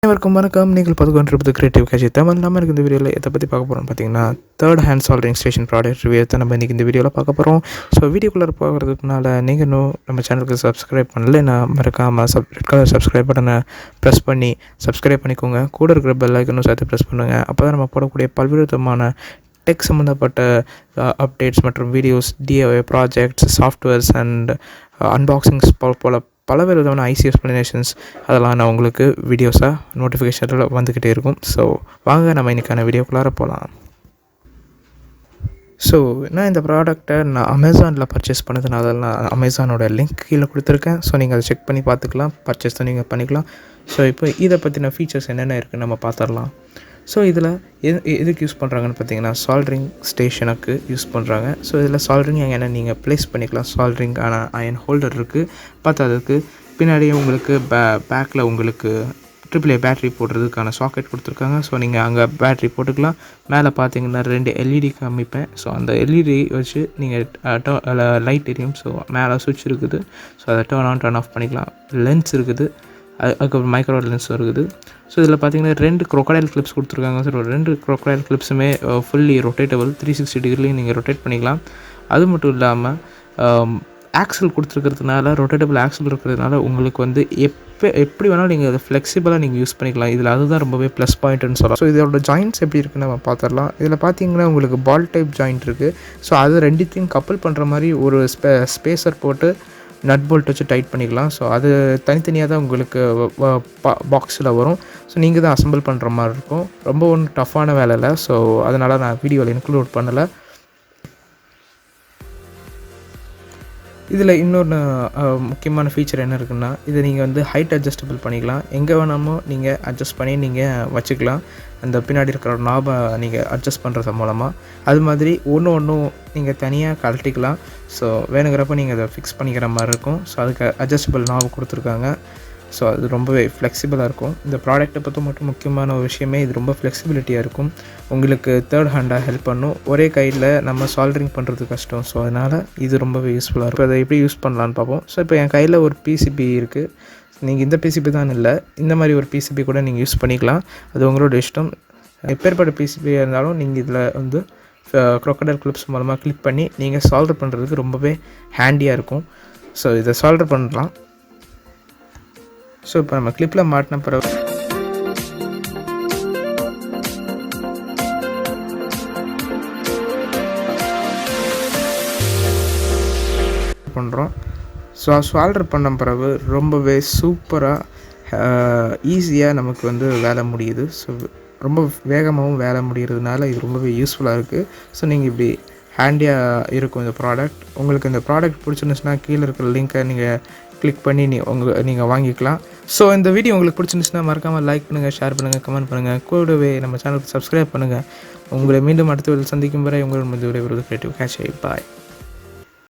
அனைவருக்கும் வணக்கம். நீங்கள் பார்த்துக்கொண்டிருப்பது கிரியேட்டிவ் கேஜி தமிழ். நம்ம இந்த வீடியோவில் எதை பற்றி பார்க்க போகிறோம்னு பார்த்தீங்கன்னா, third hand soldering station product review தான் நம்ம இன்றைக்கி இந்த வீடியோவில் பார்க்க போகிறோம். ஸோ வீடியோக்குள்ளே போகிறதுக்குனால நீங்கள் இன்னும் நம்ம சேனலுக்கு சப்ஸ்கிரைப் பண்ணலைன்னா மறக்காமல் ரெட் கலர் சப்ஸ்கிரைப் பட்டனை ப்ரெஸ் பண்ணி சப்ஸ்கிரைப் பண்ணிக்கோங்க. கூட இருக்கிற பெல் ஐக்கனும் சேர்த்து ப்ரெஸ் பண்ணுங்கள். அப்போ தான் நம்ம போடக்கூடிய பல்வேறு விதமான டெக் சம்மந்தப்பட்ட அப்டேட்ஸ் மற்றும் videos, DIY projects, softwares and unboxings போல் பலவேறு விதமான ஐசி எக்ஸ்ப்ளனேஷன்ஸ் அதெல்லாம் நான் உங்களுக்கு வீடியோஸாக நோட்டிஃபிகேஷனில் வந்துக்கிட்டே இருக்கும். ஸோ வாங்க நம்ம இன்றைக்கான வீடியோக்குள்ளார போகலாம். ஸோ நான் இந்த ப்ராடக்டை நான் அமேசானில் பர்ச்சேஸ் பண்ணதுனால நான் அமேசானோட லிங்க் கீழே கொடுத்துருக்கேன். ஸோ நீங்கள் அதை செக் பண்ணி பார்த்துக்கலாம், பர்ச்சேஸ் தான் நீங்கள் பண்ணிக்கலாம். ஸோ இப்போ இதை பற்றின ஃபீச்சர்ஸ் என்னென்ன இருக்குதுன்னு நம்ம பார்த்துடலாம். ஸோ இதில் எதுக்கு யூஸ் பண்ணுறாங்கன்னு பார்த்தீங்கன்னா, சால்டரிங் ஸ்டேஷனுக்கு யூஸ் பண்ணுறாங்க. ஸோ இதில் சால்டரிங் அயனை நீங்கள் ப்ளேஸ் பண்ணிக்கலாம். சால்டரிங்கான அயன் ஹோல்டர் இருக்குது. பார்த்ததுக்கு பின்னாடியே உங்களுக்கு பேக்கில் உங்களுக்கு AAA பேட்ரி போடுறதுக்கான சாக்கெட் கொடுத்துருக்காங்க. ஸோ நீங்கள் அங்கே பேட்ரி போட்டுக்கலாம். மேலே பார்த்தீங்கன்னா 2 LED காமிப்பேன். ஸோ அந்த LED வச்சு நீங்கள் லைட் எரியும். ஸோ மேலே சுவிட்ச் இருக்குது. ஸோ அதை டர்ன் ஆன் டர்ன் ஆஃப் பண்ணிக்கலாம். லென்ஸ் இருக்குது, அதுக்கப்புறம் மைக்ரோ லென்ஸ் இருக்குது. ஸோ இதில் பார்த்தீங்கன்னா 2 crocodile கிளிப்ஸ் கொடுத்துருக்காங்க. ஸோ 2 crocodile கிளிப்ஸுமே ஃபுல்லி ரொட்டேட்டபிள், 360 டிகிரிலையும் நீங்கள் ரொட்டேட் பண்ணிக்கலாம். அது மட்டும் இல்லாமல் ஆக்சல் கொடுத்துருக்கிறதுனால, ரொட்டேட்டபிள் ஆக்சல் இருக்கிறதுனால உங்களுக்கு வந்து எப்படி வேணாலும் நீங்கள் அதை ஃப்ளெக்சிபிளாக நீங்கள் யூஸ் பண்ணிக்கலாம். இதில் அதுதான் ரொம்பவே ப்ளஸ் பாயிண்ட்டுன்னு சொல்லலாம். ஸோ இதோட ஜாயின்ட்ஸ் எப்படி இருக்குன்னு நம்ம பார்த்துடலாம். இதில் பார்த்தீங்கன்னா உங்களுக்கு பால் டைப் ஜாயிண்ட் இருக்குது. ஸோ அது ரெண்டுத்தையும் கப்பல் பண்ணுற மாதிரி ஒரு ஸ்பேசர் போட்டு நட் போல்ட் வச்சு டைட் பண்ணிக்கலாம். ஸோ அது தனித்தனியாக தான் உங்களுக்கு பாக்ஸில் வரும். ஸோ நீங்கள் தான் அசம்பிள் பண்ணுற மாதிரி இருக்கும். ரொம்ப ஒன்றும் டஃப்பான வேலை இல்லை. ஸோ அதனால் நான் வீடியோவில் இன்க்ளூட் பண்ணலை. இதில் இன்னொன்று முக்கியமான ஃபீச்சர் என்ன இருக்குன்னா, இதை நீங்கள் வந்து ஹைட் அட்ஜஸ்டபிள் பண்ணிக்கலாம். எங்கே வேணாமோ நீங்கள் அட்ஜஸ்ட் பண்ணி நீங்கள் வச்சுக்கலாம். அந்த பின்னாடி இருக்கிற நாபை நீங்கள் அட்ஜஸ்ட் பண்ணுறது மூலமாக அது மாதிரி ஒன்றும் நீங்கள் தனியாக கழட்டிக்கலாம். ஸோ வேணுங்கிறப்ப நீங்கள் அதை ஃபிக்ஸ் பண்ணிக்கிற மாதிரி இருக்கும். ஸோ அதுக்கு அட்ஜஸ்டபிள் நாபு கொடுத்துருக்காங்க. ஸோ அது ரொம்பவே ஃப்ளெக்சிபிளாக இருக்கும். இந்த ப்ராடக்ட்டை பற்றி மட்டும் முக்கியமான ஒரு விஷயமே இது ரொம்ப ஃப்ளெக்சிபிலிட்டியாக இருக்கும். உங்களுக்கு தேர்ட் ஹேண்டாக ஹெல்ப் பண்ணும். ஒரே கையில் நம்ம சால்டரிங் பண்ணுறது கஷ்டம். ஸோ அதனால் இது ரொம்பவே யூஸ்ஃபுல்லாக இருக்கும். அதை எப்படி யூஸ் பண்ணலான்னு பார்ப்போம். ஸோ இப்போ என் கையில் ஒரு PCB இருக்குது. நீங்கள் இந்த PCB தான் இல்லை, இந்த மாதிரி ஒரு PCB கூட நீங்கள் யூஸ் பண்ணிக்கலாம். அது உங்களோட இஷ்டம். எப்பேற்பட்ட PCBயாக இருந்தாலும் நீங்கள் இதில் வந்து crocodile கிளிப்ஸ் மூலமாக கிளிக் பண்ணி நீங்கள் சால்டர் பண்ணுறதுக்கு ரொம்பவே ஹேண்டியாக இருக்கும். ஸோ இதை சால்டர் பண்ணலாம். ஸோ இப்போ நம்ம கிளிப்பில் மாட்டின பிறகு பண்ணுறோம். ஸோ சால்டர் பண்ண பிறகு ரொம்பவே சூப்பராக ஈஸியாக நமக்கு வந்து வேலை முடியுது. ஸோ ரொம்ப வேகமாகவும் வேலை முடிகிறதுனால இது ரொம்பவே யூஸ்ஃபுல்லாக இருக்குது. ஸோ நீங்கள் இப்படி ஹேண்டியாக இருக்கும் இந்த ப்ராடக்ட். உங்களுக்கு இந்த ப்ராடக்ட் பிடிச்சிருந்துச்சுன்னா கீழே இருக்கிற லிங்க்கை நீங்கள் கிளிக் பண்ணி நீங்கள் வாங்கிக்கலாம். ஸோ இந்த வீடியோ உங்களுக்கு பிடிச்சிருந்துச்சுன்னா மறக்காமல் லைக் பண்ணுங்கள், ஷேர் பண்ணுங்கள், கமெண்ட் பண்ணுங்கள். கூடவே நம்ம சேனலுக்கு சப்ஸ்கிரைப் பண்ணுங்கள். உங்களை மீண்டும் அடுத்த வீடியோவில் சந்திக்கும் வரை உங்கள் விடைபெறுவது கிரியேட்டிவ் கேஜி. பாய்.